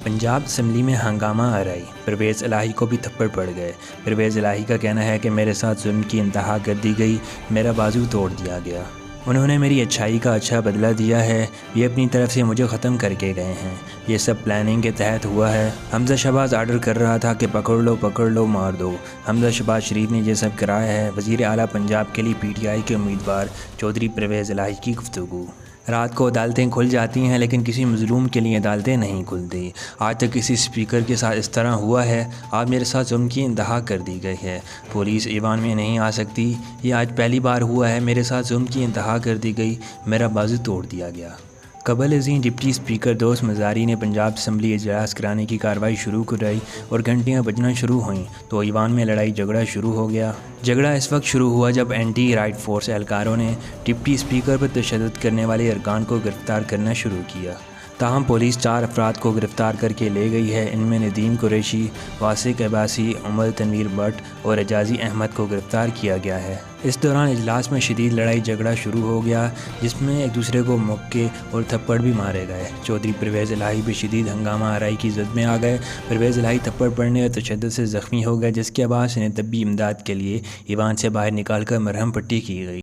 Punjab assembly में हंगामा आराई, परवेज़ इलाही को भी थप्पड़ पड़ गए। परवेज़ इलाही का कहना है कि मेरे साथ जुल्म की इंतहा कर दी गई, मेरा बाजू तोड़ दिया गया। उन्होंने मेरी अच्छाई का अच्छा बदला दिया है, ये अपनी तरफ से मुझे ख़त्म करके गए हैं। ये सब प्लानिंग के तहत हुआ है। हमजा शहबाज आर्डर कर रहा था कि पकड़ लो मार दो। हमजा शहबाज शरीफ ने ये सब कराया है। वज़ीर आला पंजाब के लिए PTI के उम्मीदवार चौधरी परवेज़ इलाही की गुफ्तगू। रात को अदालतें खुल जाती हैं लेकिन किसी मज़लूम के लिए अदालतें नहीं खुलती। आज तक किसी स्पीकर के साथ इस तरह हुआ है। आज मेरे साथ जुल्म की इंतहा कर दी गई है। पुलिस ईवान में नहीं आ सकती। ये आज पहली बार हुआ है। मेरे साथ जुल्म की इंतहा कर दी गई, मेरा बाजू तोड़ दिया गया। कबल अज़ीं डिप्टी स्पीकर दोस्त मज़ारी ने पंजाब असम्बली इजलास कराने की कार्रवाई शुरू कराई और घंटियाँ बजना शुरू हुईं तो ईवान में लड़ाई झगड़ा शुरू हो गया। झगड़ा इस वक्त शुरू हुआ जब एंटी राइट फोर्स एहलकारों ने डिप्टी स्पीकर पर तशद्दुद करने वाले अरकान को गिरफ़्तार करना शुरू किया। ताहम पुलिस 4 अफराद को गिरफ़्तार करके ले गई है। इनमें नदीम कुरैशी, वासिक अब्बासी, उमर तनवीर भट्ट और एजाज़ी अहमद को गिरफ़्तार किया गया है। इस दौरान इजलास में शदीद लड़ाई झगड़ा शुरू हो गया जिसमें एक दूसरे को मुक्के और थप्पड़ भी मारे गए। चौधरी परवेज़ इलाही भी शदीद हंगामा आराई की जद में आ गए। परवेज़ इलाही थप्पड़ पड़ने और तशद्दुद से ज़ख्मी हो गए जिसके बाद इन्हें तबी इमदाद के लिए ईवान से बाहर निकाल कर मरहम पट्टी की गई।